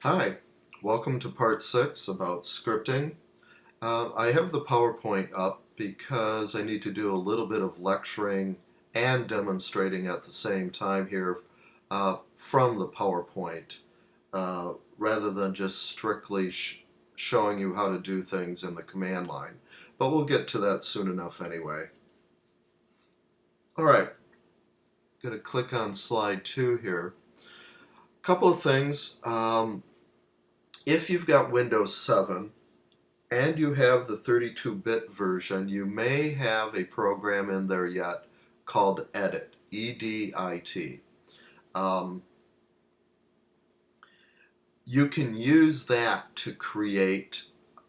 Hi, welcome to part 6 about scripting. I have the PowerPoint up because I need to do a little bit of lecturing and demonstrating at the same time here from the PowerPoint rather than just strictly showing you how to do things in the command line. But we'll get to that soon enough anyway. Alright, going to click on slide 2 here. Couple of things. If you've got Windows 7 and you have the 32-bit version, you may have a program in there yet called Edit, E-D-I-T. You can use that to create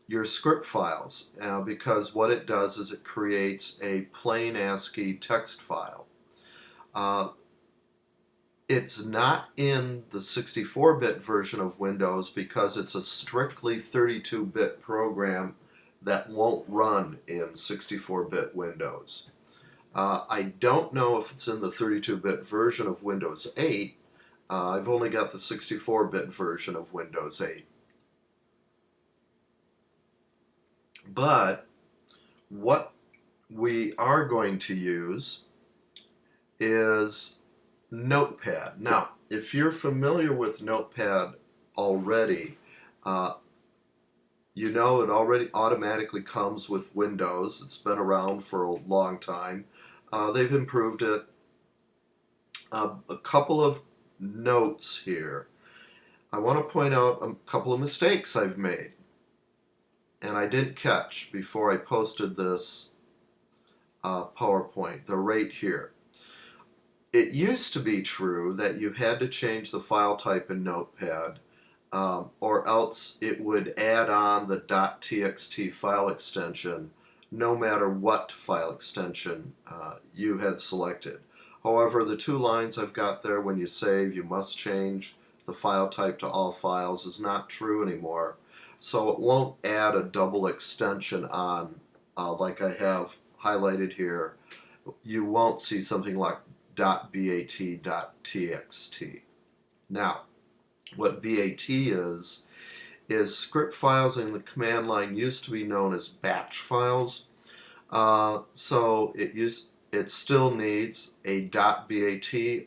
your script files because what it does is it creates a plain ASCII text file. It's not in the 64-bit version of Windows because it's a strictly 32-bit program that won't run in 64-bit Windows. I don't know if it's in the 32-bit version of Windows 8. I've only got the 64-bit version of Windows 8. But what we are going to use is Notepad. Now, if you're familiar with Notepad already, you know it already automatically comes with Windows. It's been around for a long time. They've improved it. A couple of notes here. I want to point out a couple of mistakes I've made, and I did catch before I posted this PowerPoint. They're right here. It used to be true that you had to change the file type in Notepad or else it would add on the .txt file extension no matter what file extension you had selected. However, the two lines I've got there, when you save, you must change the file type to all files, is not true anymore. So it won't add a double extension on like I have highlighted here. You won't see something like .bat.txt. Now, what BAT is script files in the command line used to be known as batch files. So it still needs a .bat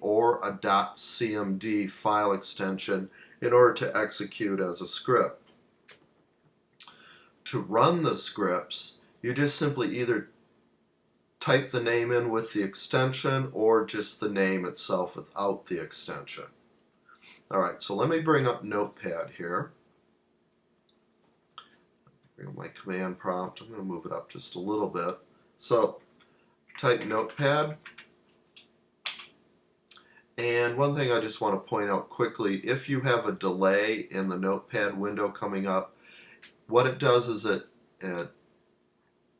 or a .cmd file extension in order to execute as a script. To run the scripts, you just simply either type the name in with the extension or just the name itself without the extension. Alright, so let me bring up Notepad here. Bring up my command prompt. I'm going to move it up just a little bit. So type Notepad. And one thing I just want to point out quickly, if you have a delay in the Notepad window coming up, what it does is it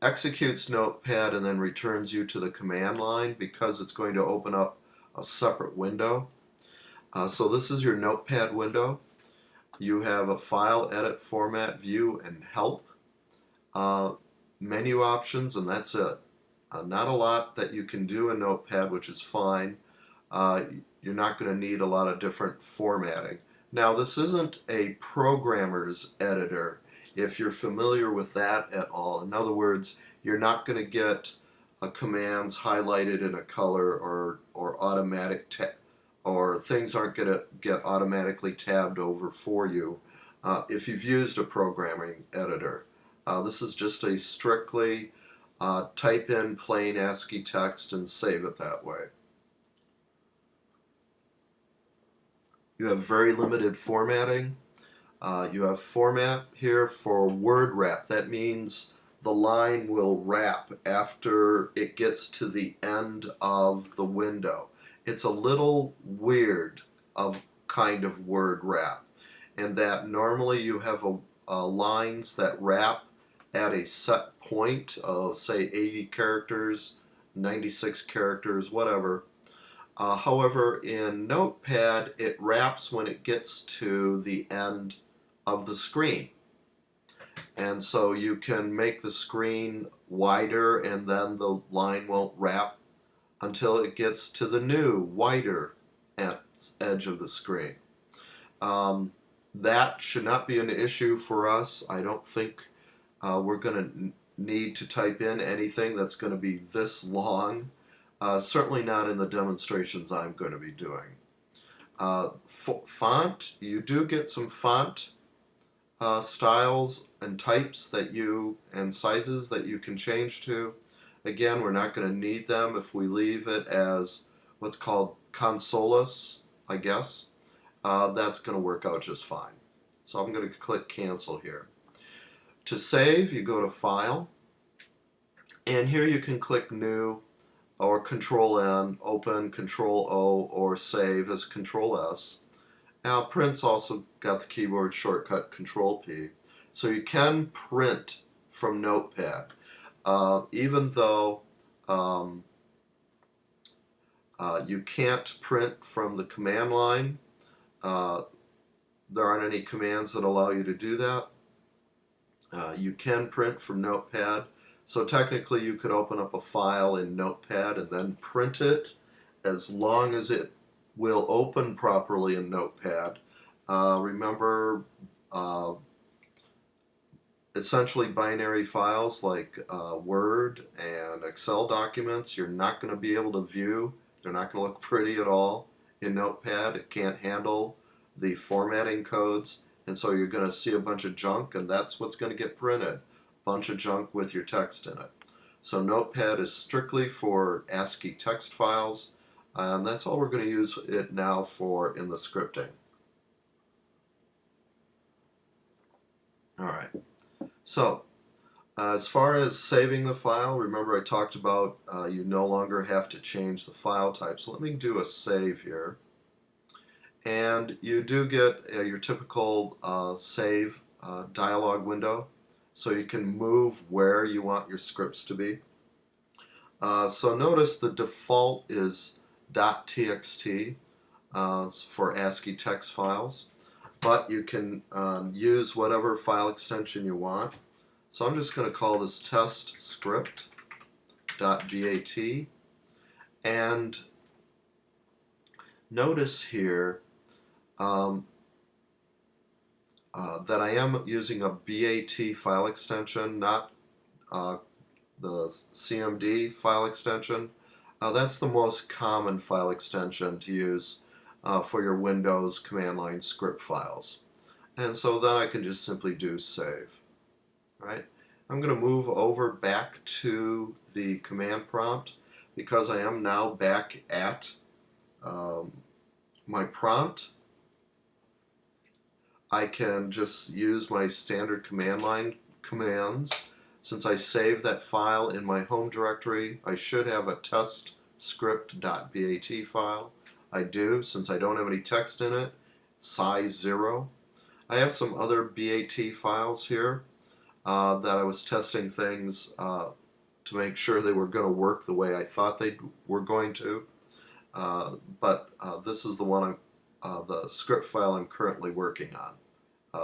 executes Notepad and then returns you to the command line because it's going to open up a separate window. So this is your Notepad window. You have a file, edit, format, view, and help menu options, and that's it. Not a lot that you can do in Notepad, which is fine. You're not going to need a lot of different formatting. Now, this isn't a programmer's editor, if you're familiar with that at all. In other words, you're not going to get commands highlighted in a color or automatic or things aren't going to get automatically tabbed over for you if you've used a programming editor. This is just a strictly type in plain ASCII text and save it that way. You have very limited formatting. You have format here for word wrap. That means the line will wrap after it gets to the end of the window. It's a little weird of kind of word wrap, in that normally you have lines that wrap at a set point of, say, 80 characters, 96 characters, whatever. However, in Notepad, it wraps when it gets to the end of the screen. And so you can make the screen wider and then the line won't wrap until it gets to the new, wider edge of the screen. that should not be an issue for us. I don't think we're going to need to type in anything that's going to be this long. Certainly not in the demonstrations I'm going to be doing. Font, you do get some font styles and types that and sizes that you can change to. Again, we're not going to need them if we leave it as what's called consoles, I guess. That's going to work out just fine. So I'm going to click cancel here. To save, you go to File, and here you can click New or Control N, Open, Control O, or Save as Control S. Now, print's also got the keyboard shortcut Control P. So you can print from Notepad. Even though you can't print from the command line, there aren't any commands that allow you to do that. You can print from Notepad. So technically you could open up a file in Notepad and then print it, as long as it will open properly in Notepad. Remember, essentially binary files like Word and Excel documents, you're not going to be able to view. They're not going to look pretty at all in Notepad. It can't handle the formatting codes, and so you're going to see a bunch of junk, and that's what's going to get printed. A bunch of junk with your text in it. So Notepad is strictly for ASCII text files, and that's all we're going to use it now for in the scripting. Alright, so as far as saving the file, remember I talked about you no longer have to change the file type. So let me do a save here. And you do get your typical save dialog window, so you can move where you want your scripts to be. So notice the default is .txt for ASCII text files, but you can use whatever file extension you want. So I'm just going to call this test script.bat, and notice here that I am using a BAT file extension, not the CMD file extension. That's the most common file extension to use for your Windows command line script files. And so then I can just simply do save. Right? I'm going to move over back to the command prompt because I am now back at my prompt. I can just use my standard command line commands. Since I saved that file in my home directory, I should have a test script.bat file. I do, since I don't have any text in it, size 0. I have some other BAT files here that I was testing things to make sure they were going to work the way I thought they were going to. But this is the one the script file I'm currently working on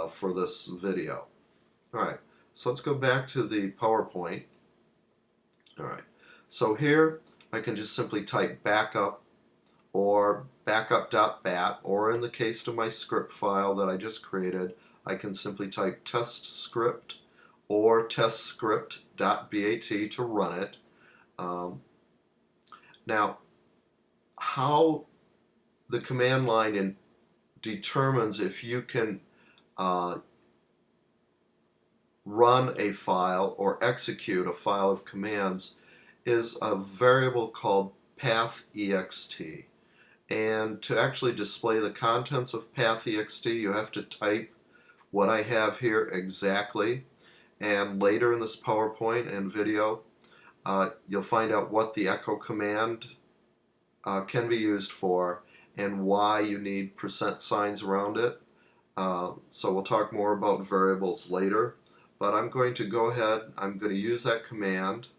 for this video. Alright, so let's go back to the PowerPoint. Alright, so here I can just simply type backup or backup.bat, or in the case of my script file that I just created, I can simply type test script or test script.bat to run it. Now, how the command line determines if you can run a file or execute a file of commands is a variable called path.ext. And to actually display the contents of path.ext, you have to type what I have here exactly. And later in this PowerPoint and video, you'll find out what the echo command can be used for and why you need percent signs around it. So we'll talk more about variables later. But I'm going to go ahead, I'm going to use that command.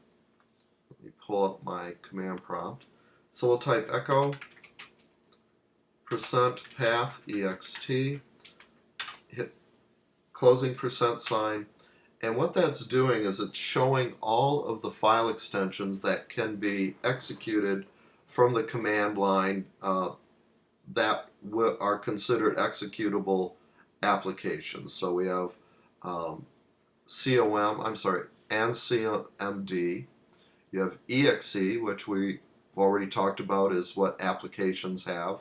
Let me pull up my command prompt. So we'll type echo %path.ext, hit closing percent sign, and what that's doing is it's showing all of the file extensions that can be executed from the command line that are considered executable applications. So we have and CMD. You have EXE, which we've already talked about is what applications have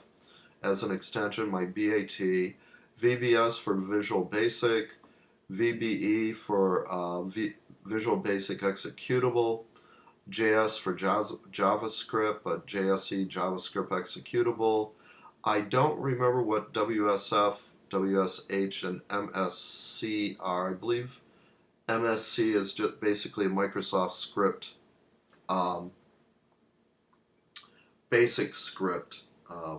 as an extension, my BAT, VBS for Visual Basic, VBE for Visual Basic Executable, JS for JavaScript, but JSE JavaScript Executable. I don't remember what WSF, WSH, and MSC are. I believe MSC is just basically a Microsoft script, basic script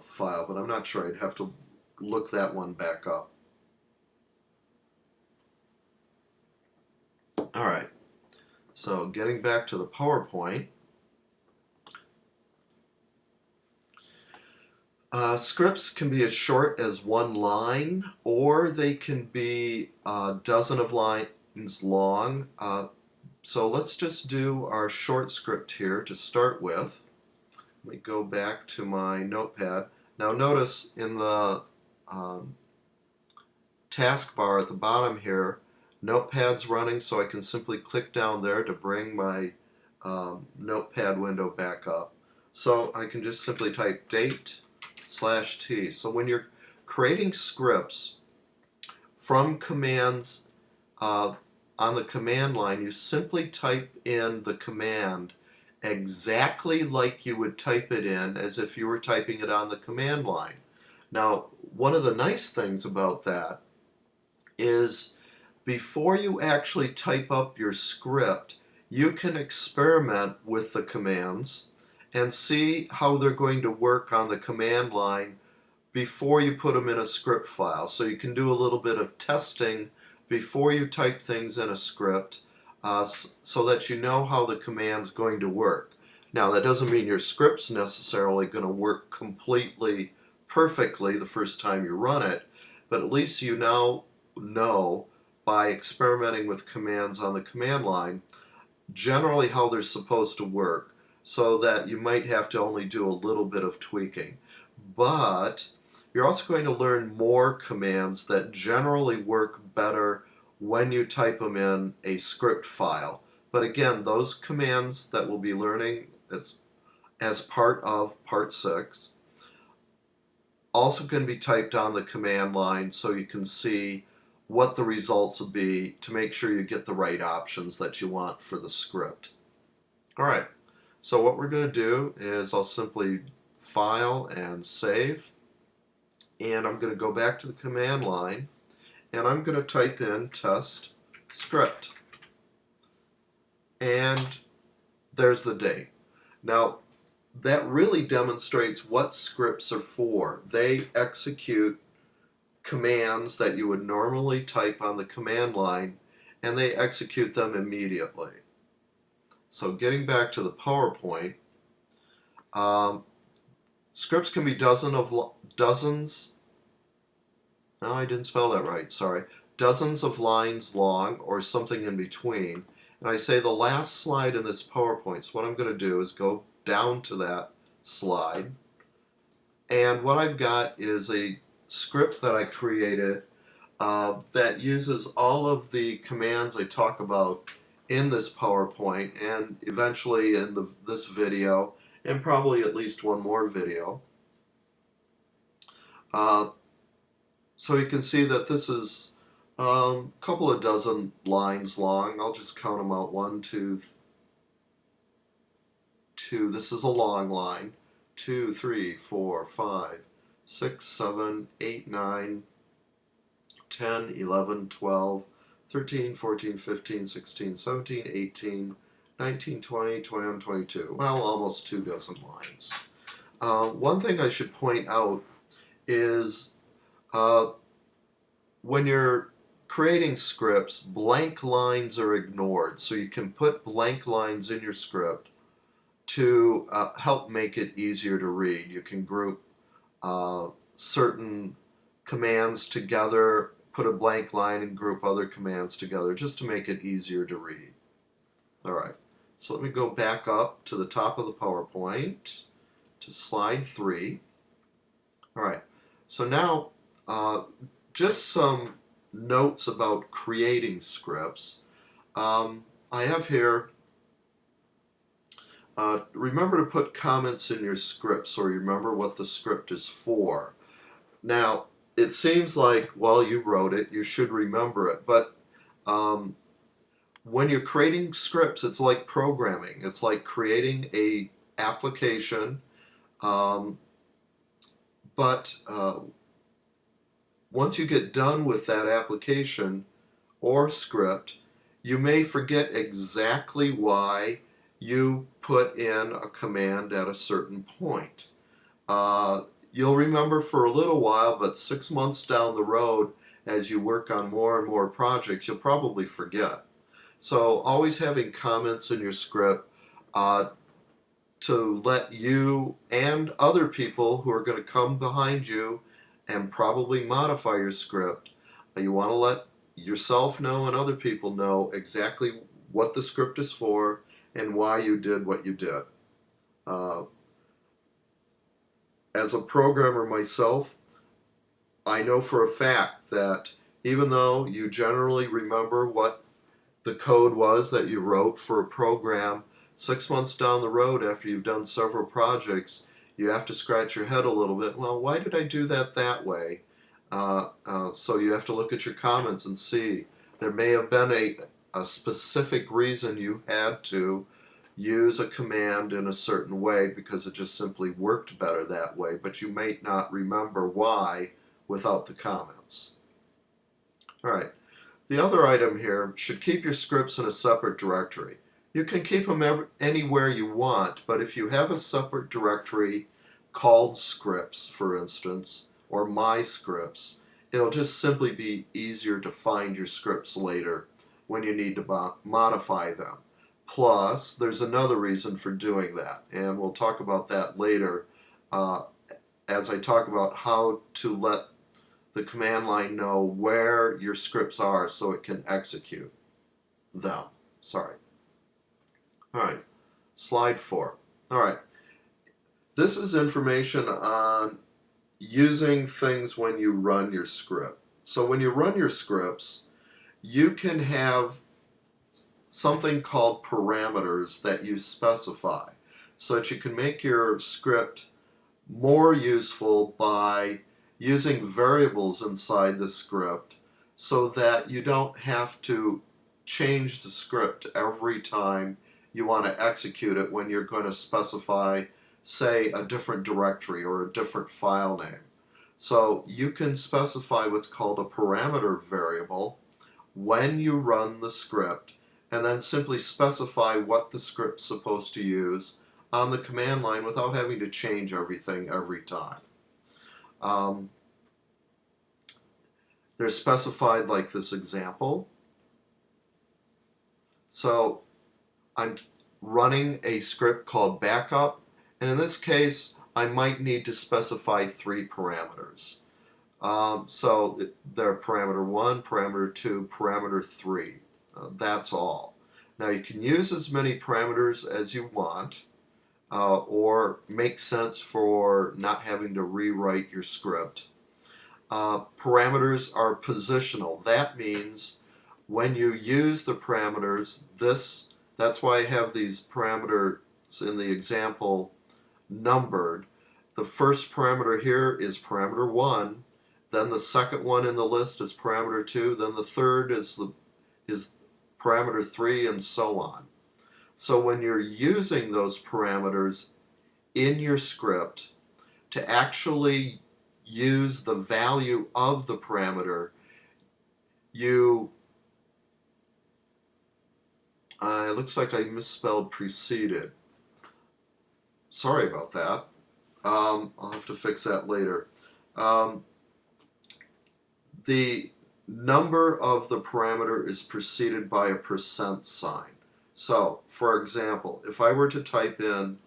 file, but I'm not sure. I'd have to look that one back up. All right, so getting back to the PowerPoint. Scripts can be as short as one line, or they can be a dozen of lines long. So let's just do our short script here to start with. Let me go back to my notepad. Now notice in the taskbar at the bottom here, notepad's running, so I can simply click down there to bring my notepad window back up. So I can just simply type date/T. So when you're creating scripts from commands on the command line, you simply type in the command exactly like you would type it in as if you were typing it on the command line. Now, one of the nice things about that is before you actually type up your script, you can experiment with the commands and see how they're going to work on the command line before you put them in a script file. So you can do a little bit of testing before you type things in a script so that you know how the command's going to work. Now, that doesn't mean your script's necessarily going to work completely perfectly the first time you run it, but at least you now know by experimenting with commands on the command line generally how they're supposed to work, so that you might have to only do a little bit of tweaking. But you're also going to learn more commands that generally work better when you type them in a script file. But again, those commands that we'll be learning as part of Part 6 also can be typed on the command line so you can see what the results will be to make sure you get the right options that you want for the script. All right, so what we're going to do is I'll simply file and save, and I'm going to go back to the command line and I'm going to type in test script, and there's the date. Now that really demonstrates what scripts are for. They execute commands that you would normally type on the command line, and they execute them immediately. So getting back to the PowerPoint, scripts can be dozens, no, I didn't spell that right, sorry, dozens of lines long or something in between. And I say the last slide in this PowerPoint, so what I'm going to do is go down to that slide, and what I've got is a script that I created that uses all of the commands I talk about in this PowerPoint and eventually in this video, and probably at least one more video. So you can see that this is a couple of dozen lines long. I'll just count them out. 1, 2, 2. This is a long line. 2, 3, 4, 5, 6, 7, 8, 9, 10, 11, 12, 13, 14, 15, 16, 17, 18, 19, 20, 21, 22. Well, almost 2 dozen lines. One thing I should point out is when you're creating scripts, blank lines are ignored. So you can put blank lines in your script to help make it easier to read. You can group certain commands together, put a blank line and group other commands together just to make it easier to read. All right, so let me go back up to the top of the PowerPoint to slide 3. All right, so now just some notes about creating scripts. I have here, remember to put comments in your script so you remember what the script is for. Now, it seems like, well, you wrote it, you should remember it, but when you're creating scripts, it's like programming. It's like creating a application, but once you get done with that application or script, you may forget exactly why you put in a command at a certain point. You'll remember for a little while, but 6 months down the road, as you work on more and more projects, you'll probably forget. So always having comments in your script to let you and other people who are going to come behind you and probably modify your script, you want to let yourself know and other people know exactly what the script is for and why you did what you did. As a programmer myself, I know for a fact that even though you generally remember what the code was that you wrote for a program, 6 months down the road after you've done several projects, you have to scratch your head a little bit. Well, why did I do that way? So you have to look at your comments and see. There may have been a specific reason you had to use a command in a certain way because it just simply worked better that way, but you may not remember why without the comments. All right. The other item here should keep your scripts in a separate directory. You can keep them anywhere you want, but if you have a separate directory called scripts, for instance, or my scripts, it'll just simply be easier to find your scripts later when you need to modify them. Plus, there's another reason for doing that, and we'll talk about that later as I talk about how to let the command line know where your scripts are so it can execute them. Sorry. All right, slide 4. All right, this is information on using things when you run your script. So when you run your scripts, you can have something called parameters that you specify so that you can make your script more useful by using variables inside the script so that you don't have to change the script every time you want to execute it when you're going to specify, say, a different directory or a different file name. So you can specify what's called a parameter variable when you run the script and then simply specify what the script's supposed to use on the command line without having to change everything every time. They're specified like this example. So I'm running a script called backup, and in this case I might need to specify 3 parameters. So they're parameter 1, parameter 2, parameter 3. That's all. Now you can use as many parameters as you want, or make sense for not having to rewrite your script. Parameters are positional. That means when you use the parameters, that's why I have these parameters in the example numbered. The first parameter here is parameter 1, then the second one in the list is parameter 2, then the third is parameter 3, and so on. So when you're using those parameters in your script to actually use the value of the parameter, it looks like I misspelled preceded. Sorry about that. I'll have to fix that later. The number of the parameter is preceded by a percent sign. So, for example, if I were to type in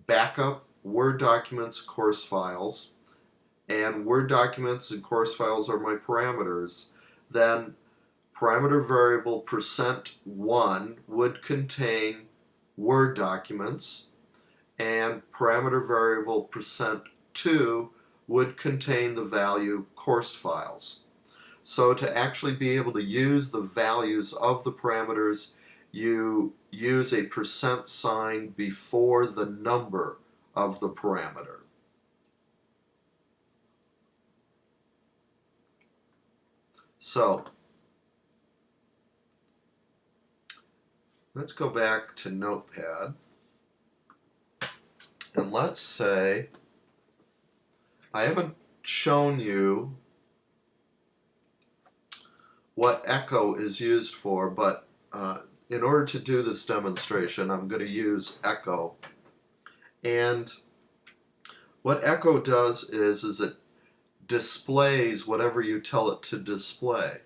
backup Word documents course files, and Word documents and course files are my parameters, then parameter variable %1 would contain Word documents, and parameter variable %2 would contain the value course files. So to actually be able to use the values of the parameters, you use a percent sign before the number of the parameter. So let's go back to Notepad, and let's say I haven't shown you what echo is used for, but in order to do this demonstration, I'm going to use echo. And what echo does is it displays whatever you tell it to display.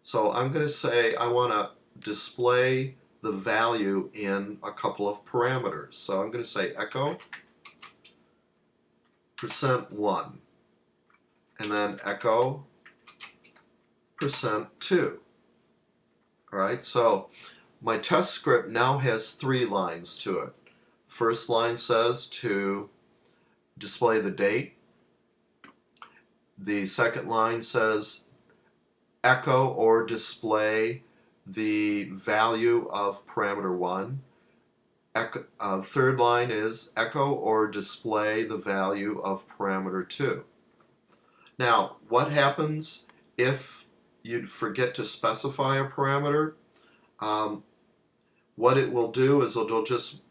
So I'm going to say I want to display the value in a couple of parameters. So I'm going to say echo %1, and then echo %2. All right, so my test script now has 3 lines to it. First line says to display the date. The second line says echo or display the value of parameter 1. Third line is echo or display the value of parameter 2. Now, what happens if you forget to specify a parameter? What it will do is it'll just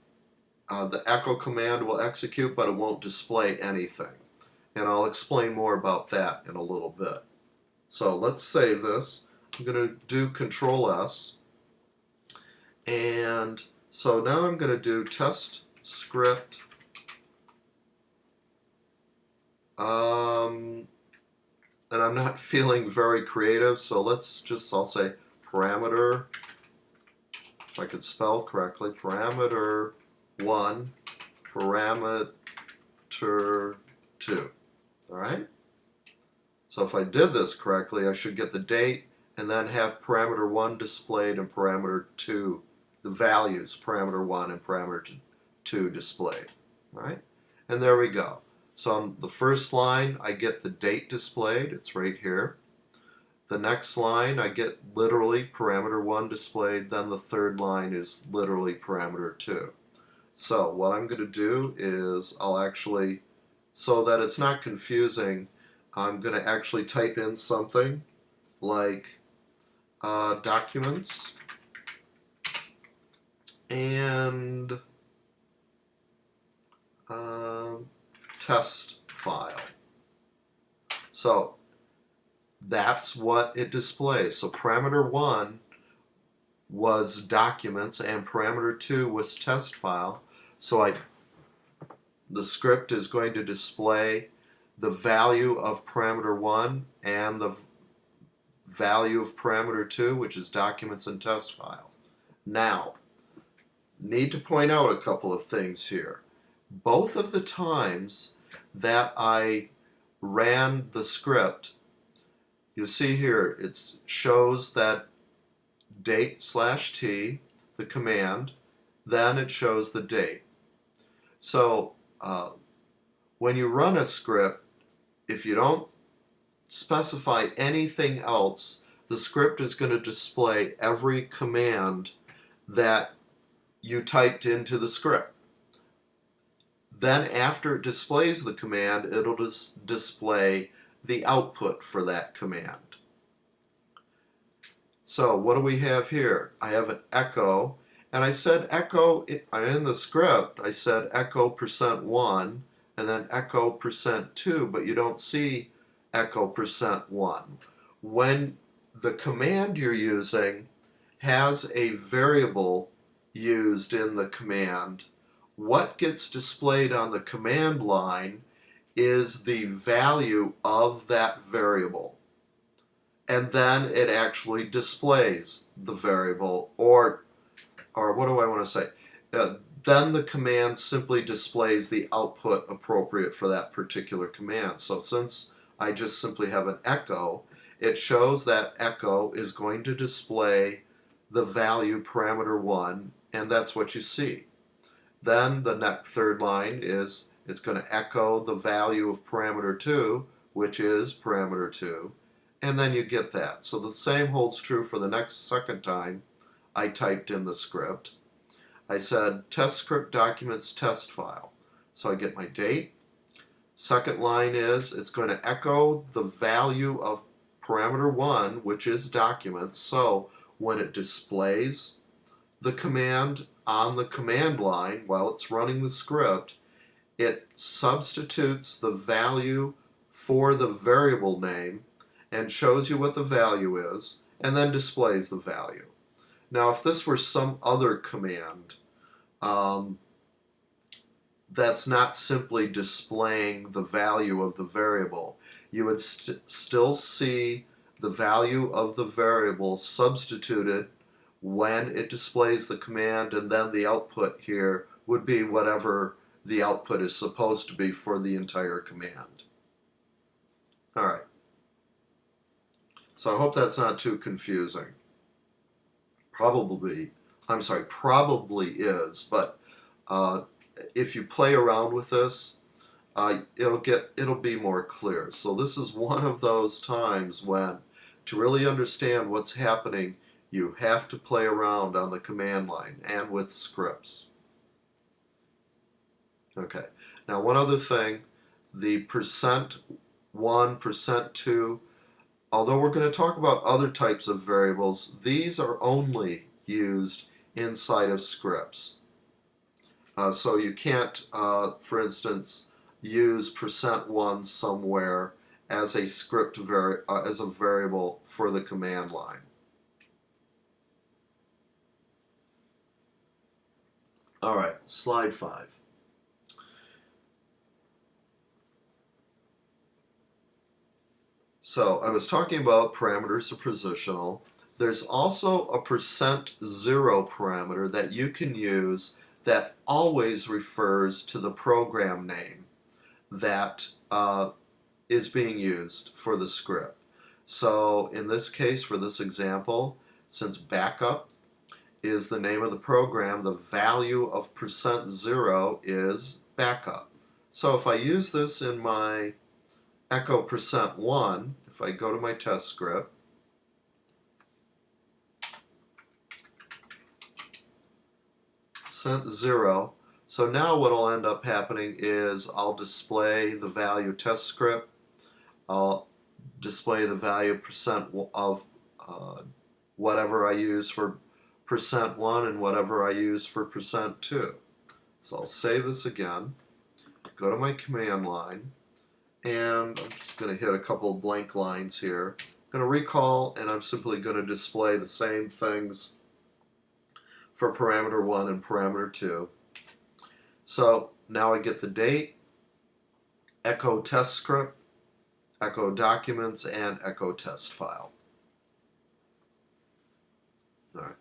the echo command will execute, but it won't display anything. And I'll explain more about that in a little bit. So let's save this. I'm going to do Control S. And so now I'm going to do test script. And I'm not feeling very creative, so I'll say parameter, if I could spell correctly, parameter 1, parameter 2. All right? So if I did this correctly, I should get the date and then have parameter 1 displayed and parameter 2, the values, parameter 1 and parameter 2 displayed. All right? And there we go. So on the first line, I get the date displayed. It's right here. The next line, I get literally parameter 1 displayed. Then the third line is literally parameter 2. So what I'm going to do is I'll actually, so that it's not confusing, I'm going to actually type in something like documents and test file. So that's what it displays. So parameter 1 was documents and parameter 2 was test file. So the script is going to display the value of parameter 1 and the value of parameter 2, which is documents and test file. Now, need to point out a couple of things here. Both of the times that I ran the script, you see here it shows that date/t, the command, then it shows the date. So when you run a script, if you don't specify anything else, the script is going to display every command that you typed into the script. Then after it displays the command, it'll just display the output for that command. So what do we have here? I have an echo, and I said echo, in the script, I said echo %1 and then echo %2, but you don't see echo %1. When the command you're using has a variable used in the command, what gets displayed on the command line is the value of that variable. And then it actually displays the variable, or what do I want to say? Then the command simply displays the output appropriate for that particular command. So since I just simply have an echo, it shows that echo is going to display the value parameter 1, and that's what you see. Then the next third line is it's going to echo the value of parameter 2, which is parameter 2, and then you get that. So the same holds true for the next second time I typed in the script. I said test script documents test file. So I get my date. Second line is it's going to echo the value of parameter 1, which is documents. So when it displays the command on the command line while it's running the script, it substitutes the value for the variable name and shows you what the value is and then displays the value. Now if this were some other command, that's not simply displaying the value of the variable. You would still see the value of the variable substituted when it displays the command, and then the output here would be whatever the output is supposed to be for the entire command. Alright, so I hope that's not too confusing. Probably is, but if you play around with this, it'll be more clear. So this is one of those times when, to really understand what's happening, you have to play around on the command line and with scripts. Okay, now one other thing, the %1, %2, although we're going to talk about other types of variables, these are only used inside of scripts. So you can't, for instance, use %1 somewhere as a script as a variable for the command line. All right, slide 5. So I was talking about parameters are positional. There's also a %0 parameter that you can use that always refers to the program name that is being used for the script. So in this case, for this example, since backup is the name of the program, the value of %0 is backup. So if I use this in my echo %1, if I go to my test script, %0. So now what will end up happening is I'll display the value test script. I'll display the value % of whatever I use for %1 and whatever I use for %2. So I'll save this again, go to my command line, and I'm just going to hit a couple of blank lines here. I'm going to recall, and I'm simply going to display the same things for parameter 1 and parameter 2. So now I get the date, echo test script, echo documents, and echo test file. All right.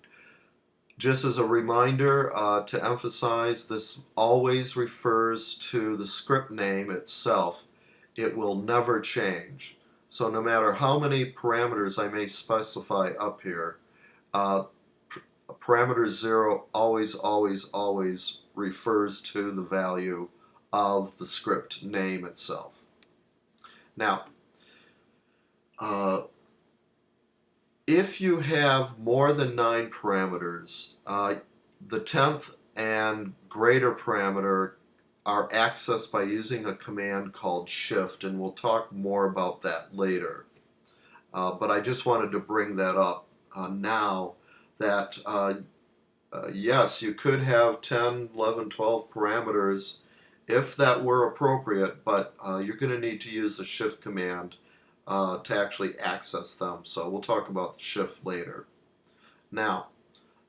Just as a reminder, to emphasize, this always refers to the script name itself. It will never change. So no matter how many parameters I may specify up here, parameter 0 always refers to the value of the script name itself. Now, if you have more than 9 parameters, the 10th and greater parameter are accessed by using a command called shift, and we'll talk more about that later. But I just wanted to bring that up now, that yes, you could have 10, 11, 12 parameters if that were appropriate, but you're going to need to use the shift command to actually access them. So we'll talk about the shift later. Now,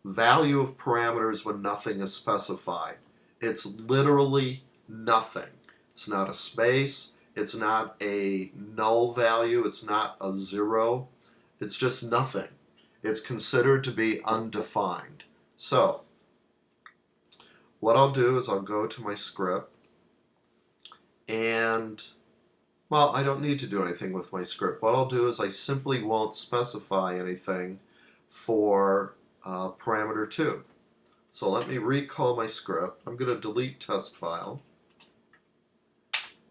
value of parameters when nothing is specified. It's literally nothing. It's not a space. It's not a null value. It's not a 0. It's just nothing. It's considered to be undefined. So, what I'll do is I'll go to my script, and, well, I don't need to do anything with my script. What I'll do is I simply won't specify anything for parameter 2. So let me recall my script. I'm going to delete test file,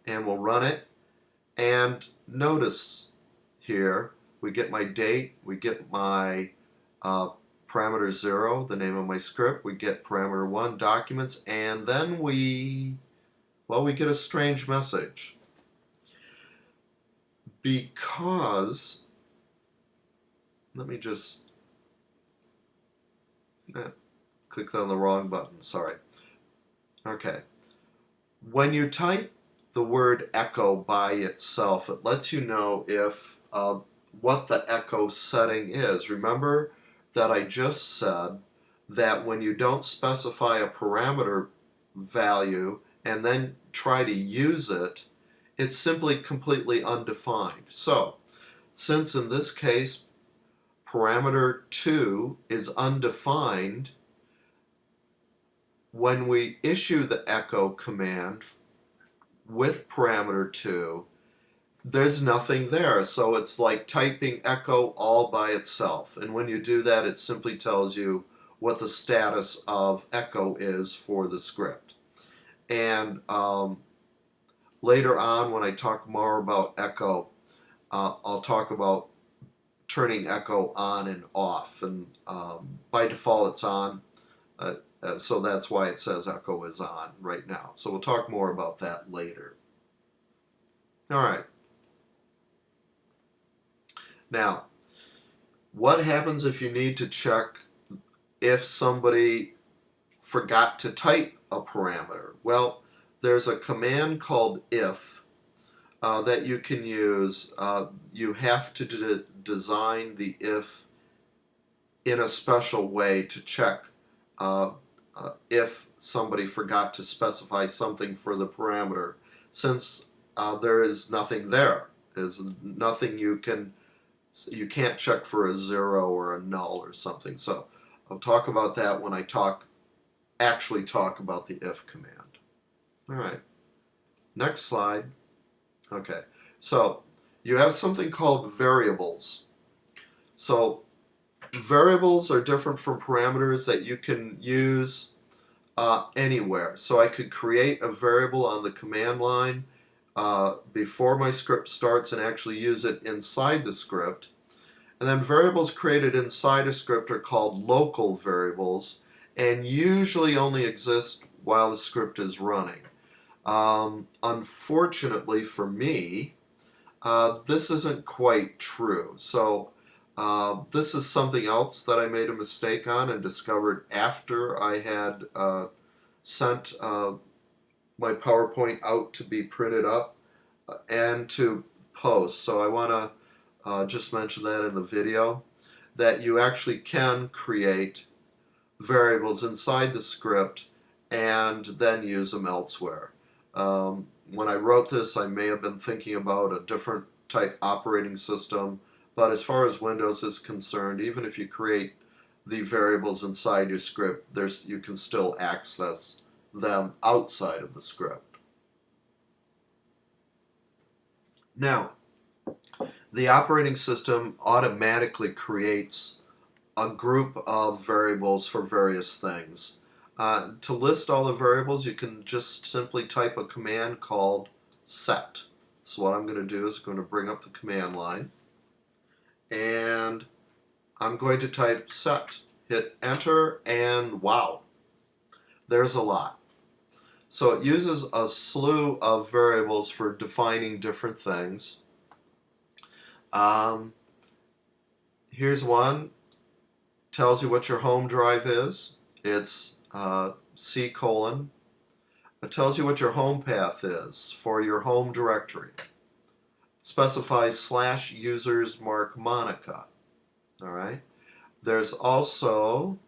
and we'll run it. And notice here we get my date, we get my parameter 0, the name of my script, we get parameter 1, documents, and then we get a strange message. Because, let me just, clicked on the wrong button, sorry. Okay. When you type the word echo by itself, it lets you know if what the echo setting is. Remember that I just said that when you don't specify a parameter value and then try to use it, it's simply completely undefined. So, since in this case parameter 2 is undefined, when we issue the echo command with parameter 2, there's nothing there. So it's like typing echo all by itself. And when you do that, it simply tells you what the status of echo is for the script. And later on, when I talk more about echo, I'll talk about turning echo on and off. And by default, it's on. So that's why it says echo is on right now. So we'll talk more about that later. All right. Now, what happens if you need to check if somebody forgot to type a parameter? Well, there's a command called if that you can use. You have to design the if in a special way to check if somebody forgot to specify something for the parameter, since there is nothing there. There's nothing you can't check for a 0 or a null or something. So I'll talk about that when I actually talk about the if command. All right, next slide. Okay, so you have something called variables. So variables are different from parameters that you can use anywhere. So I could create a variable on the command line before my script starts and actually use it inside the script. And then variables created inside a script are called local variables and usually only exist while the script is running. Unfortunately for me, this isn't quite true. So this is something else that I made a mistake on and discovered after I had sent my PowerPoint out to be printed up and to post. So I want to just mention that in the video, that you actually can create variables inside the script and then use them elsewhere. When I wrote this, I may have been thinking about a different type operating system, but as far as Windows is concerned, even if you create the variables inside your script, you can still access them outside of the script. Now, the operating system automatically creates a group of variables for various things. To list all the variables, you can just simply type a command called set. So what I'm going to do is I'm going to bring up the command line, and I'm going to type set. Hit enter, and wow, there's a lot. So it uses a slew of variables for defining different things. Here's one. Tells you what your home drive is. It's C:. It tells you what your home path is for your home directory. Specifies /users mark Monica. All right. There's also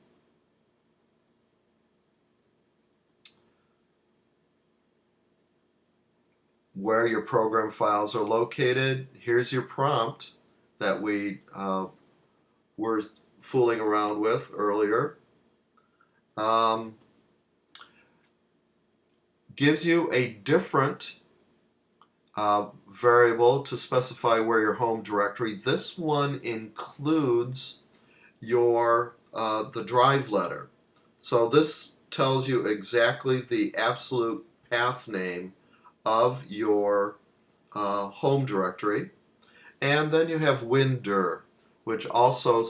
where your program files are located. Here's your prompt that we were fooling around with earlier. Gives you a different variable to specify where your home directory. This one includes your the drive letter. So this tells you exactly the absolute path name of your home directory. And then you have windir, which also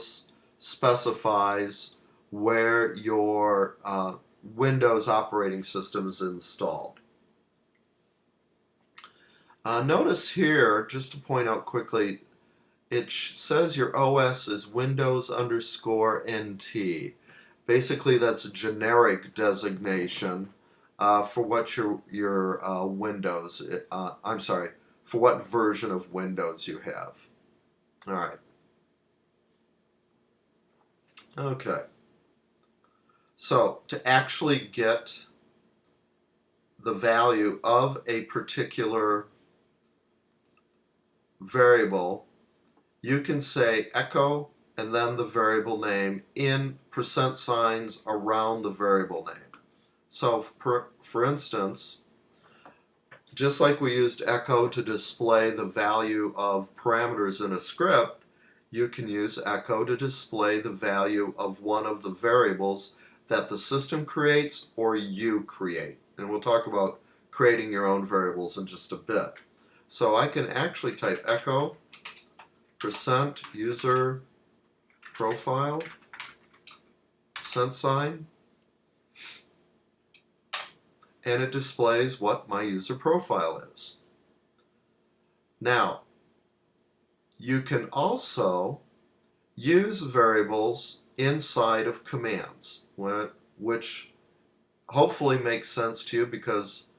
specifies where your Windows operating system is installed. Notice here, just to point out quickly, it says your OS is Windows _NT. Basically, that's a generic designation for what your Windows, I'm sorry, for what version of Windows you have. All right. Okay. So to actually get the value of a particular variable, you can say echo and then the variable name in %signs around the variable name. So for instance, just like we used echo to display the value of parameters in a script, you can use echo to display the value of one of the variables that the system creates or you create. And we'll talk about creating your own variables in just a bit. So I can actually type echo %user profile %sign, and it displays what my user profile is. Now, you can also use variables inside of commands, which hopefully makes sense to you because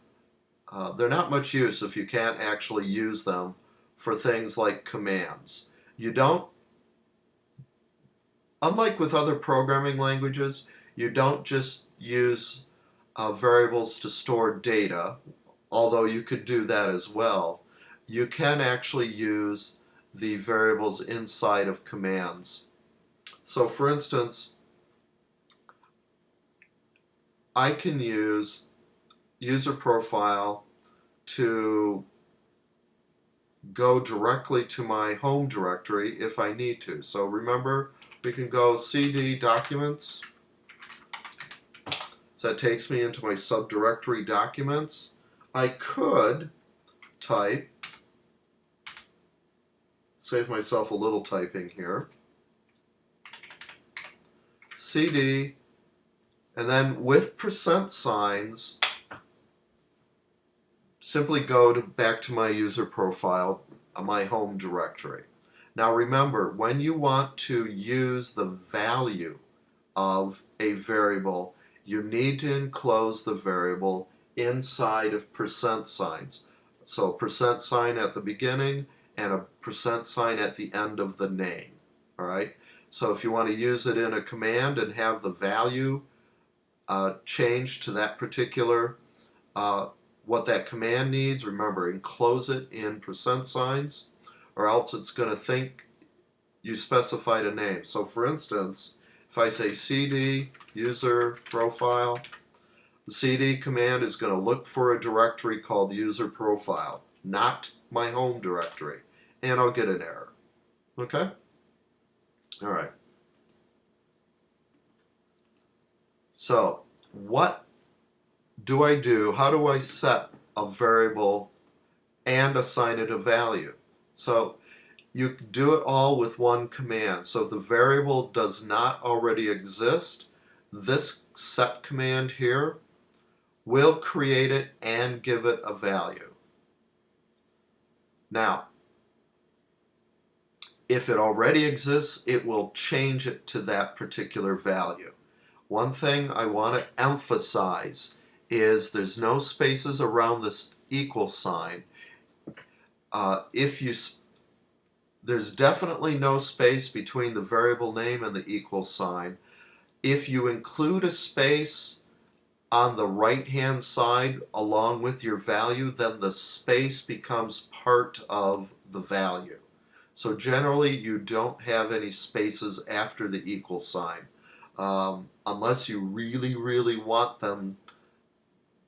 they're not much use if you can't actually use them for things like commands. You don't, unlike with other programming languages, you don't just use variables to store data, although you could do that as well. You can actually use the variables inside of commands. So for instance, I can use user profile to go directly to my home directory if I need to. So remember, we can go cd documents. So that takes me into my subdirectory documents. I could type, save myself a little typing here, cd, and then with %signs, simply go back to my user profile, my home directory. Now remember, when you want to use the value of a variable, you need to enclose the variable inside of %signs. So %sign at the beginning and a %sign at the end of the name. All right. So if you want to use it in a command and have the value change to that particular what that command needs, remember, enclose it in %signs, or else it's going to think you specified a name. So for instance, if I say cd user profile, the cd command is going to look for a directory called user profile, not my home directory, and I'll get an error. Okay? All right. So what do I do? How do I set a variable and assign it a value? So you do it all with one command. So if the variable does not already exist, this set command here will create it and give it a value. Now, if it already exists, it will change it to that particular value. One thing I want to emphasize is there's no spaces around this equal sign. There's definitely no space between the variable name and the equal sign. If you include a space on the right-hand side along with your value, then the space becomes part of the value. So generally, you don't have any spaces after the equal sign, unless you really, really want them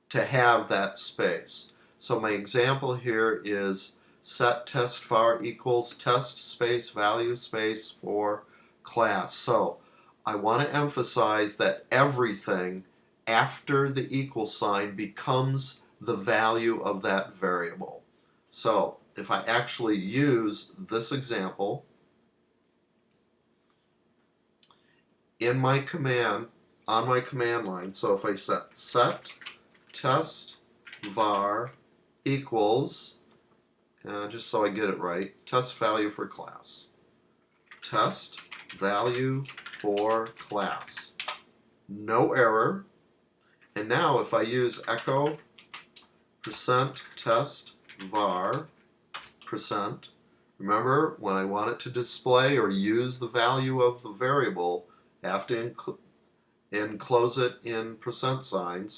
to have that space. So my example here is set test var equals test space value space for class. So I want to emphasize that everything after the equal sign becomes the value of that variable. So if I actually use this example in my command, on my command line, so if I set test var equals, just so I get it right, test value for class. Test value for class. No error. And now if I use echo percent test var percent, remember when I want it to display or use the value of the variable, I have to enclose it in percent signs.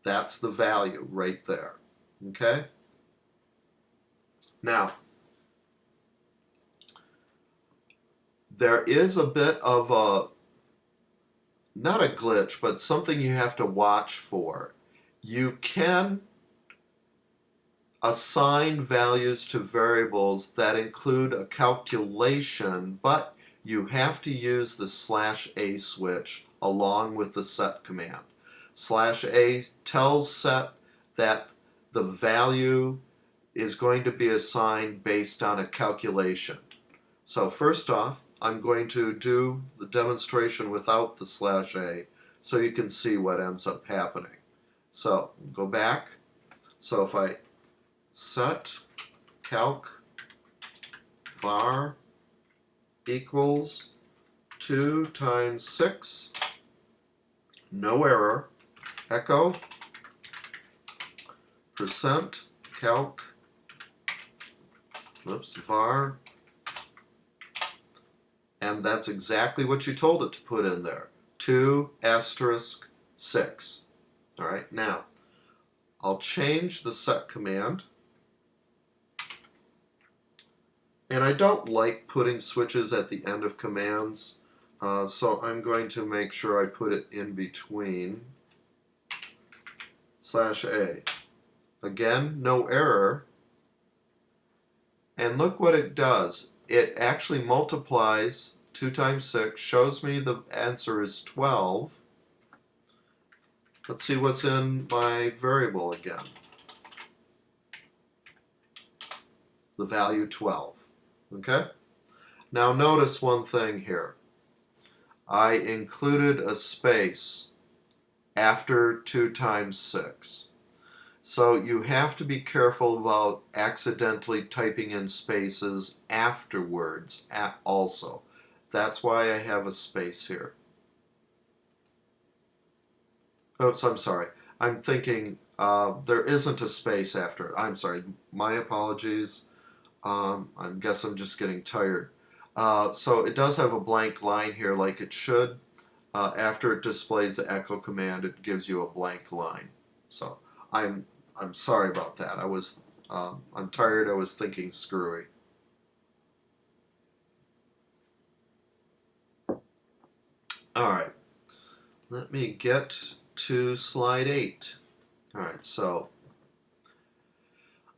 That's the value right there. Okay? Now, there is a bit of a, not a glitch, but something you have to watch for. You can assign values to variables that include a calculation, but you have to use the /a switch along with the set command. /a tells set that the value is going to be assigned based on a calculation. So first off, I'm going to do the demonstration without the /a so you can see what ends up happening. So go back. So if I set calc var equals 2 times 6, no error, echo percent calc var, and that's exactly what you told it to put in there, 2 asterisk 6. All right, now I'll change the set command. And I don't like putting switches at the end of commands, so I'm going to make sure I put it in between /a. Again, no error. And look what it does. It actually multiplies 2 times 6, shows me the answer is 12. Let's see what's in my variable again. The value 12. Okay? Now notice one thing here. I included a space after 2 times 6. So you have to be careful about accidentally typing in spaces afterwards also. That's why I have a space here. Oops, I'm sorry. I'm thinking there isn't a space after it. I'm sorry. My apologies. I guess I'm just getting tired. So it does have a blank line here like it should. After it displays the echo command, it gives you a blank line. So I'm sorry about that. I'm tired. I was thinking screwy. All right. Let me get to slide 8. All right. So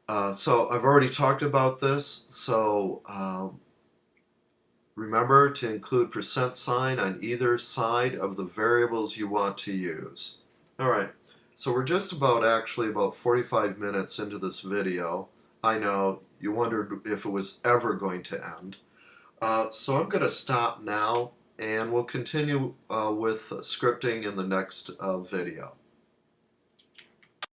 I've already talked about this. So remember to include percent sign on either side of the variables you want to use. All right. So we're just actually about 45 minutes into this video. I know you wondered if it was ever going to end. So I'm going to stop now, and we'll continue with scripting in the next video.